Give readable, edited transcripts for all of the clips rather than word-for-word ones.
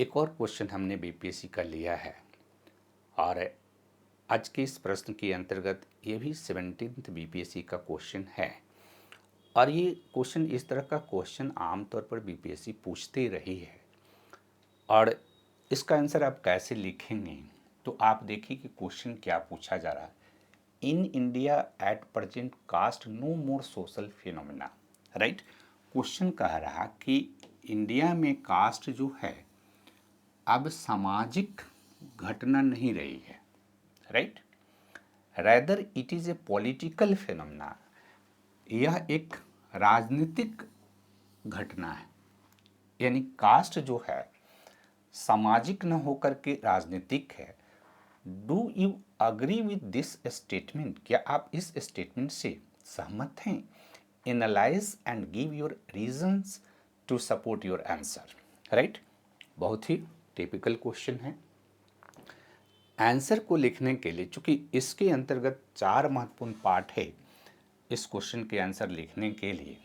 एक और क्वेश्चन हमने बीपीएससी का लिया है और आज के इस प्रश्न के अंतर्गत ये भी 17th बीपीएससी का क्वेश्चन है। और ये क्वेश्चन इस तरह का क्वेश्चन आमतौर पर बीपीएससी पूछते रही है और इसका आंसर आप कैसे लिखेंगे तो आप देखिए कि क्वेश्चन क्या पूछा जा रहा है। In India at present caste no more social phenomena, right. Question कह रहा कि इंडिया में कास्ट जो है अब सामाजिक घटना नहीं रही है, right. Rather it is a political phenomena, यह एक राजनीतिक घटना है। यानी कास्ट जो है सामाजिक न होकर के राजनीतिक है। Do you agree with this statement, क्या आप इस स्टेटमेंट से सहमत हैं? Analyse and give your reasons to support your answer, right. बहुत ही टिपिकल क्वेश्चन है। आंसर को लिखने के लिए, चूंकि इसके अंतर्गत 4 महत्वपूर्ण पार्ट है इस क्वेश्चन के आंसर लिखने के लिए,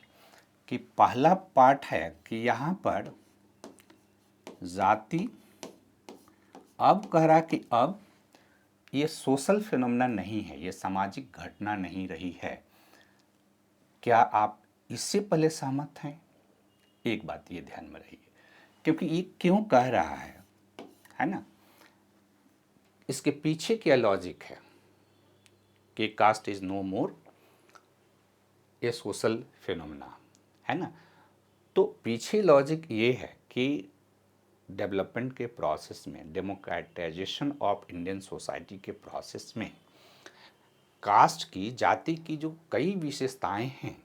कि पहला पार्ट है कि यहाँ पर जाति, अब कह रहा कि अब ये सोशल फिनोमेना नहीं है, ये सामाजिक घटना नहीं रही है। क्या आप इससे पहले सहमत हैं? एक बात ये ध्यान में रहिए, क्योंकि ये क्यों कह रहा है ना। इसके पीछे क्या लॉजिक है कि caste is no more a social phenomena, है ना। तो पीछे लॉजिक ये है कि डेवलपमेंट के प्रोसेस में, डेमोक्रेटाइजेशन ऑफ इंडियन सोसाइटी के प्रोसेस में कास्ट की, जाति की जो कई विशेषताएं हैं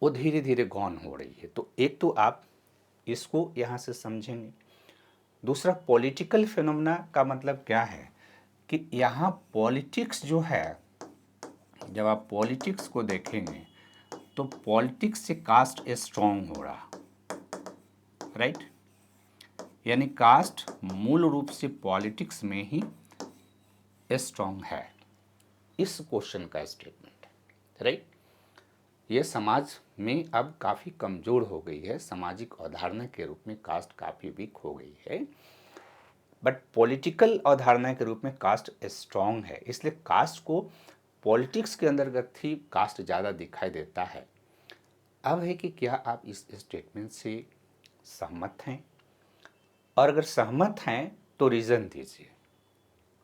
वो धीरे धीरे गौन हो रही है। तो एक तो आप इसको यहाँ से समझेंगे। दूसरा, पॉलिटिकल फिनोमेना का मतलब क्या है कि यहाँ पॉलिटिक्स जो है, जब आप पॉलिटिक्स को देखेंगे तो पॉलिटिक्स से कास्ट स्ट्रॉन्ग हो रहा, राइट। यानी कास्ट मूल रूप से पॉलिटिक्स में ही स्ट्रॉन्ग है। इस क्वेश्चन का स्टेटमेंट, राइट। यह समाज में अब काफ़ी कमज़ोर हो गई है, सामाजिक अवधारणा के रूप में कास्ट काफ़ी वीक हो गई है, बट पॉलिटिकल अवधारणा के रूप में कास्ट स्ट्रॉन्ग है। इसलिए कास्ट को पॉलिटिक्स के अंतर्गत ही कास्ट ज़्यादा दिखाई देता है। अब है कि क्या आप इस स्टेटमेंट से सहमत हैं, और अगर सहमत हैं तो रीज़न दीजिए,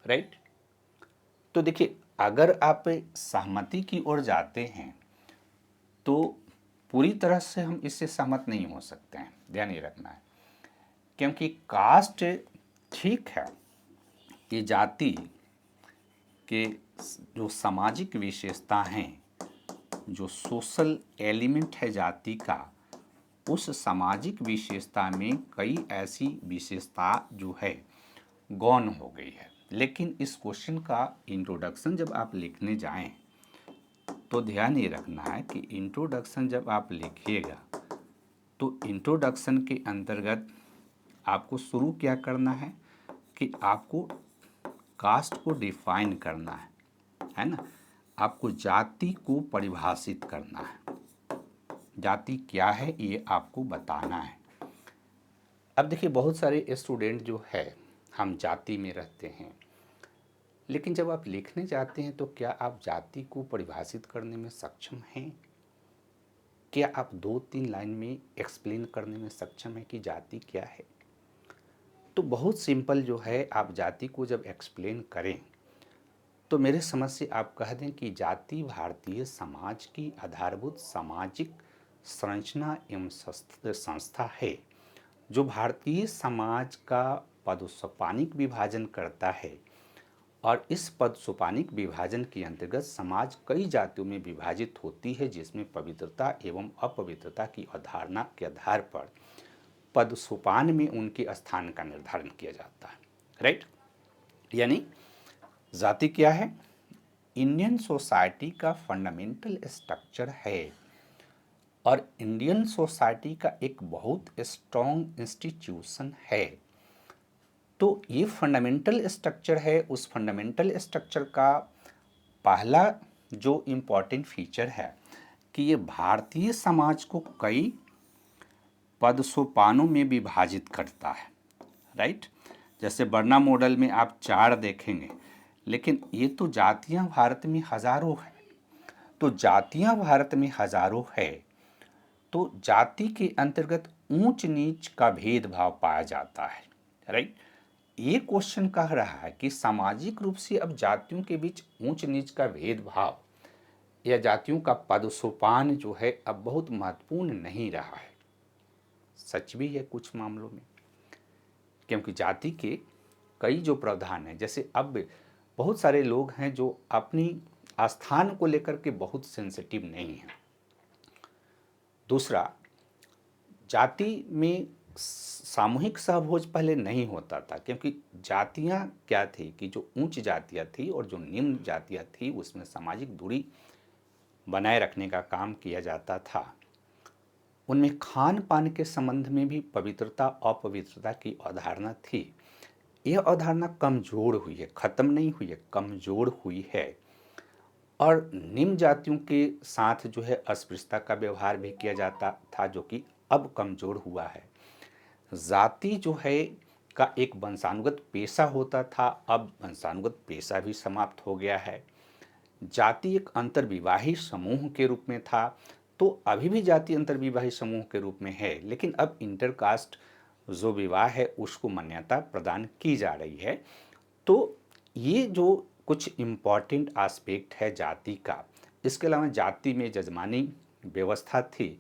राइट। तो देखिए, अगर आप सहमति की ओर जाते हैं तो पूरी तरह से हम इससे सहमत नहीं हो सकते हैं, ध्यान ये रखना है। क्योंकि कास्ट ठीक है कि जाति के जो सामाजिक विशेषता हैं, जो सोशल एलिमेंट है जाति का, उस सामाजिक विशेषता में कई ऐसी विशेषता जो है गौण हो गई है। लेकिन इस क्वेश्चन का इंट्रोडक्शन जब आप लिखने जाएं तो ध्यान ये रखना है कि इंट्रोडक्शन जब आप लिखिएगा तो इंट्रोडक्शन के अंतर्गत आपको शुरू क्या करना है कि आपको कास्ट को डिफाइन करना है ना। आपको जाति को परिभाषित करना है, जाति क्या है ये आपको बताना है। अब देखिए, बहुत सारे स्टूडेंट जो है हम जाति में रहते हैं, लेकिन जब आप लिखने जाते हैं तो क्या आप जाति को परिभाषित करने में सक्षम हैं? क्या आप 2-3 लाइन में एक्सप्लेन करने में सक्षम हैं कि जाति क्या है? तो बहुत सिंपल जो है, आप जाति को जब एक्सप्लेन करें तो मेरे समझ से आप कह दें कि जाति भारतीय समाज की आधारभूत सामाजिक संरचना एवं संस्था है, जो भारतीय समाज का पदोसोपानिक विभाजन करता है। और इस पदसोपानिक विभाजन के अंतर्गत समाज कई जातियों में विभाजित होती है, जिसमें पवित्रता एवं अपवित्रता की अवधारणा के आधार पर पदसोपान में उनके स्थान का निर्धारण किया जाता है, राइट। यानी जाति क्या है? इंडियन सोसाइटी का फंडामेंटल स्ट्रक्चर है और इंडियन सोसाइटी का एक बहुत स्ट्रॉन्ग इंस्टीट्यूशन है। तो ये फंडामेंटल स्ट्रक्चर है। उस फंडामेंटल स्ट्रक्चर का पहला जो इम्पॉर्टेंट फीचर है कि ये भारतीय समाज को कई पदसोपानों में विभाजित करता है, राइट। जैसे बर्ना मॉडल में आप 4 देखेंगे, लेकिन ये तो जातियां भारत में हजारों हैं। तो जातियां भारत में हजारों है, तो जाति के अंतर्गत ऊंच नीच का भेदभाव पाया जाता है, राइट। ये क्वेश्चन कह रहा है कि सामाजिक रूप से अब जातियों के बीच ऊंच नीच का भेदभाव या जातियों का पदसोपान जो है अब बहुत महत्वपूर्ण नहीं रहा है। सच भी है कुछ मामलों में, क्योंकि जाति के कई जो प्रावधान हैं, जैसे अब बहुत सारे लोग हैं जो अपनी आस्थान को लेकर के बहुत सेंसिटिव नहीं हैं। दूसरा, जाति में सामूहिक सहभोज पहले नहीं होता था, क्योंकि जातियां क्या थी कि जो उच्च जातियां थी और जो निम्न जातियां थी उसमें सामाजिक दूरी बनाए रखने का काम किया जाता था। उनमें खान पान के संबंध में भी पवित्रता अपवित्रता की अवधारणा थी। यह अवधारणा कमजोर हुई है, खत्म नहीं हुई है, कमजोर हुई है। और निम्न जातियों के साथ जो है अस्पृश्यता का व्यवहार भी किया जाता था, जो कि अब कमजोर हुआ है। जाति जो है का एक वंशानुगत पेशा होता था, अब वंशानुगत पेशा भी समाप्त हो गया है। जाति एक अंतर्विवाही समूह के रूप में था, तो अभी भी जाति अंतर्विवाही समूह के रूप में है, लेकिन अब इंटरकास्ट जो विवाह है उसको मान्यता प्रदान की जा रही है। तो ये जो कुछ इम्पॉर्टेंट एस्पेक्ट है जाति का। इसके अलावा जाति में जजमानी व्यवस्था थी,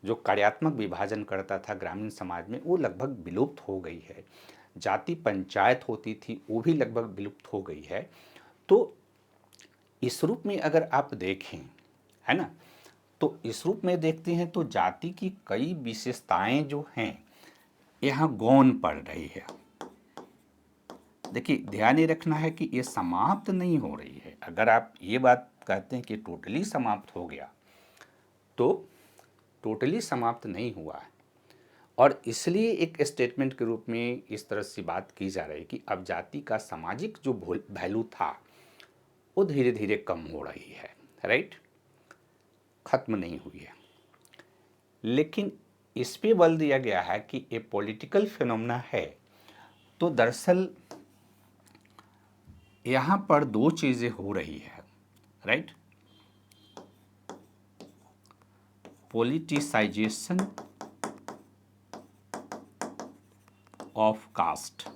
जो कार्यात्मक विभाजन करता था ग्रामीण समाज में, वो लगभग विलुप्त हो गई है। जाति पंचायत होती थी, वो भी लगभग विलुप्त हो गई है। तो इस रूप में अगर आप देखें, है ना, तो इस रूप में देखते हैं तो जाति की कई विशेषताएं जो हैं यहाँ गौण पड़ रही है। देखिए, ध्यान ये रखना है कि ये समाप्त नहीं हो रही है। अगर आप ये बात कहते हैं कि टोटली समाप्त हो गया, तो टोटली समाप्त नहीं हुआ है। और इसलिए एक स्टेटमेंट के रूप में इस तरह से बात की जा रही है कि अब जाति का सामाजिक जो वैल्यू था वो धीरे धीरे कम हो रही है, राइट, खत्म नहीं हुई है। लेकिन इस पे बल दिया गया है कि ये पॉलिटिकल फिनोमेना है। तो दरअसल यहाँ पर दो चीज़ें हो रही है, right. Politicisation of caste,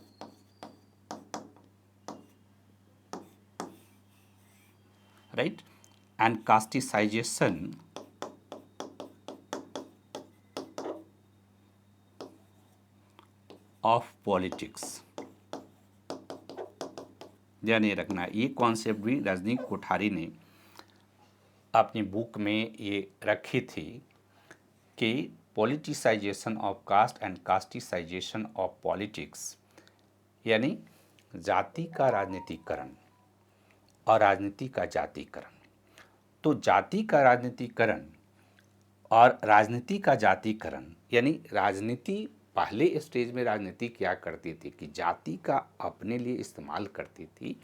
right, and casteisation of politics. ध्यान ये रखना, ये कॉन्सेप्ट भी रजनी कोठारी ने अपनी बुक में ये रखी थी कि politicisation of caste and casteisation of politics, यानी जाति का राजनीतिकरण और राजनीति का जातिकरण। तो जाति का राजनीतिकरण और राजनीति का जातिकरण, यानी राजनीति पहले स्टेज में राजनीति क्या करती थी कि जाति का अपने लिए इस्तेमाल करती थी।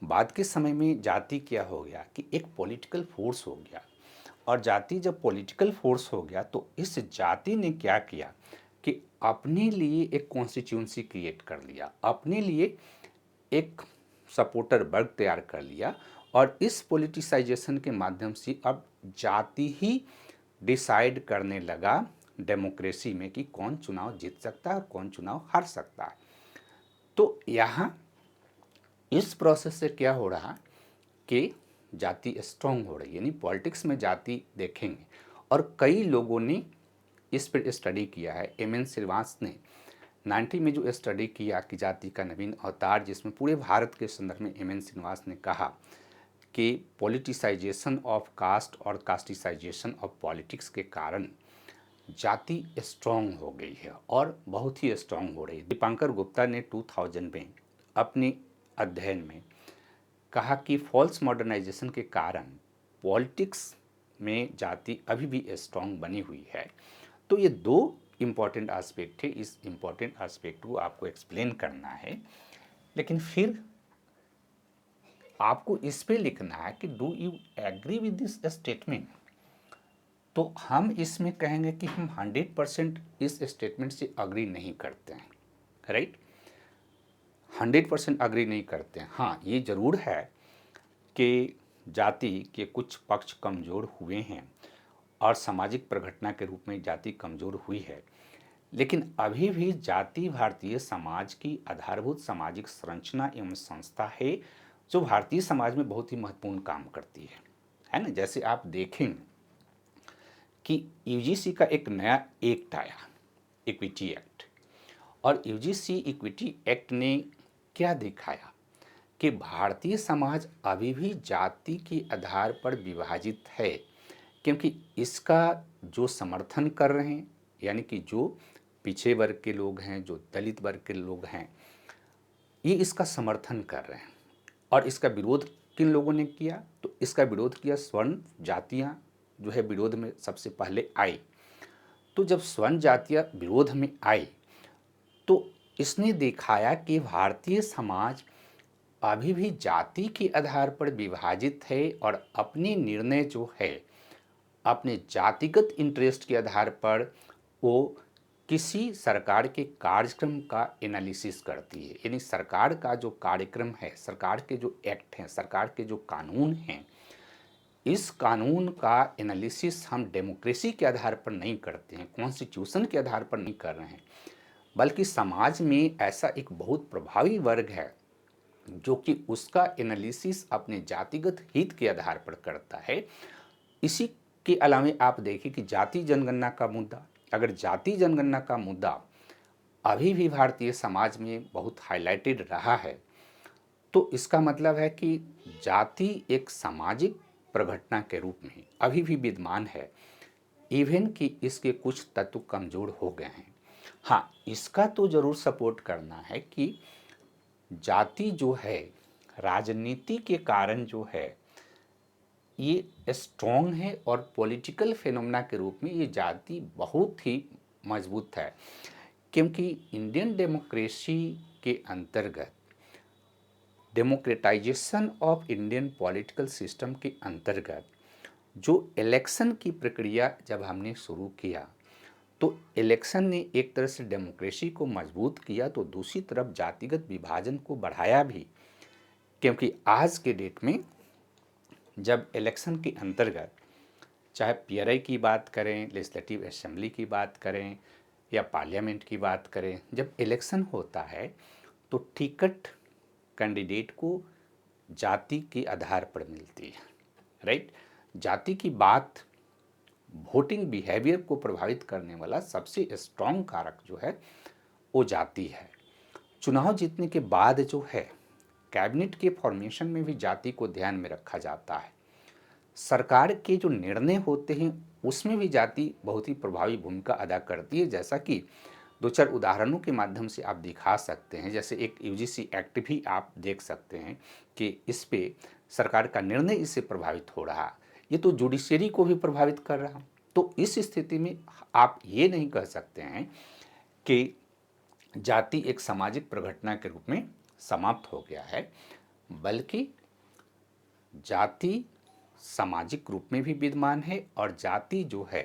बाद के समय में जाति क्या हो गया कि एक पॉलिटिकल फोर्स हो गया। और जाति जब पॉलिटिकल फोर्स हो गया तो इस जाति ने क्या किया कि अपने लिए एक कॉन्स्टिट्यूंसी क्रिएट कर लिया, अपने लिए एक सपोर्टर वर्ग तैयार कर लिया। और इस पॉलिटिसाइजेशन के माध्यम से अब जाति ही डिसाइड करने लगा डेमोक्रेसी में कि कौन चुनाव जीत सकता है और कौन चुनाव हार सकता है। तो यहाँ इस प्रोसेस से क्या हो रहा कि जाति स्ट्रांग हो रही है, यानी पॉलिटिक्स में जाति देखेंगे। और कई लोगों ने इस पर स्टडी किया है। एम.एन. श्रीवास ने 90 में जो स्टडी किया कि जाति का नवीन अवतार, जिसमें पूरे भारत के संदर्भ में एम.एन. श्रीवास ने कहा कि पॉलिटिसाइजेशन ऑफ कास्ट और कास्टिसाइजेशन ऑफ पॉलिटिक्स के कारण जाति स्ट्रांग हो गई है और बहुत ही स्ट्रांग हो रही है। दीपांकर गुप्ता ने 2000 में अपने अध्ययन में कहा कि फॉल्स मॉडर्नाइजेशन के कारण पॉलिटिक्स में जाति अभी भी स्ट्रांग बनी हुई है। तो ये दो इम्पॉर्टेंट एस्पेक्ट है, इस इम्पॉर्टेंट एस्पेक्ट को आपको एक्सप्लेन करना है। लेकिन फिर आपको इस पे लिखना है कि do you agree with this statement. तो हम इसमें कहेंगे कि हम 100% इस स्टेटमेंट से अग्री नहीं करते हैं, राइट। 100% अग्री नहीं करते हैं। हाँ, ये ज़रूर है कि जाति के कुछ पक्ष कमज़ोर हुए हैं और सामाजिक प्रघटना के रूप में जाति कमज़ोर हुई है, लेकिन अभी भी जाति भारतीय समाज की आधारभूत सामाजिक संरचना एवं संस्था है, जो भारतीय समाज में बहुत ही महत्वपूर्ण काम करती है ना। जैसे आप देखें कि यूजीसी का एक नया एक्ट आया, इक्विटी एक्ट, और यूजीसी इक्विटी एक्ट ने क्या दिखाया कि भारतीय समाज अभी भी जाति के आधार पर विभाजित है, क्योंकि इसका जो समर्थन कर रहे हैं, यानी कि जो पिछड़े वर्ग के लोग हैं, जो दलित वर्ग के लोग हैं, ये इसका समर्थन कर रहे हैं। और इसका विरोध किन लोगों ने किया? तो इसका विरोध किया स्वर्ण जातियाँ जो है विरोध में सबसे पहले आई। तो जब स्वर्ण जातियाँ विरोध में आई तो इसने दिखाया कि भारतीय समाज अभी भी जाति के आधार पर विभाजित है और अपने निर्णय जो है अपने जातिगत इंटरेस्ट के आधार पर वो किसी सरकार के कार्यक्रम का एनालिसिस करती है। यानी सरकार का जो कार्यक्रम है, सरकार के जो एक्ट हैं, सरकार के जो कानून हैं, इस कानून का एनालिसिस हम डेमोक्रेसी के आधार पर नहीं करते हैं, कॉन्स्टिट्यूशन के आधार पर नहीं कर रहे हैं, बल्कि समाज में ऐसा एक बहुत प्रभावी वर्ग है जो कि उसका एनालिसिस अपने जातिगत हित के आधार पर करता है। इसी के अलावा आप देखिए कि जाति जनगणना का मुद्दा, अगर जाति जनगणना का मुद्दा अभी भी भारतीय समाज में बहुत हाईलाइटेड रहा है, तो इसका मतलब है कि जाति एक सामाजिक प्रघटना के रूप में अभी भी विद्यमान है, इवन कि इसके कुछ तत्व कमज़ोर हो गए हैं। हाँ, इसका तो ज़रूर सपोर्ट करना है कि जाति जो है राजनीति के कारण जो है ये स्ट्रॉन्ग है और पॉलिटिकल फिनोमेना के रूप में ये जाति बहुत ही मजबूत है, क्योंकि इंडियन डेमोक्रेसी के अंतर्गत democratisation of Indian political system के अंतर्गत जो इलेक्शन की प्रक्रिया जब हमने शुरू किया तो इलेक्शन ने एक तरह से डेमोक्रेसी को मजबूत किया, तो दूसरी तरफ जातिगत विभाजन को बढ़ाया भी, क्योंकि आज के डेट में जब इलेक्शन के अंतर्गत चाहे पीआरआई की बात करें, लेजिस्लेटिव असेंबली की बात करें या पार्लियामेंट की बात करें, जब इलेक्शन होता है तो टिकट कैंडिडेट को जाति के आधार पर मिलती है, राइट। जाति की बात वोटिंग बिहेवियर को प्रभावित करने वाला सबसे स्ट्रॉन्ग कारक जो है वो जाति है। चुनाव जीतने के बाद जो है कैबिनेट के फॉर्मेशन में भी जाति को ध्यान में रखा जाता है। सरकार के जो निर्णय होते हैं उसमें भी जाति बहुत ही प्रभावी भूमिका अदा करती है, जैसा कि दो चार उदाहरणों के माध्यम से आप दिखा सकते हैं। जैसे एक यूजीसी एक्ट भी आप देख सकते हैं कि इस पे सरकार का निर्णय इससे प्रभावित हो रहा, ये तो जुडिशरी को भी प्रभावित कर रहा। तो इस स्थिति में आप ये नहीं कह सकते हैं कि जाति एक सामाजिक प्रघटना के रूप में समाप्त हो गया है, बल्कि जाति सामाजिक रूप में भी विद्यमान है और जाति जो है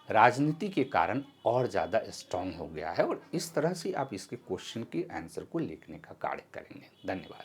राजनीति के कारण और ज़्यादा स्ट्रांग हो गया है। और इस तरह से आप इसके क्वेश्चन के आंसर को लिखने का कार्य करेंगे। धन्यवाद।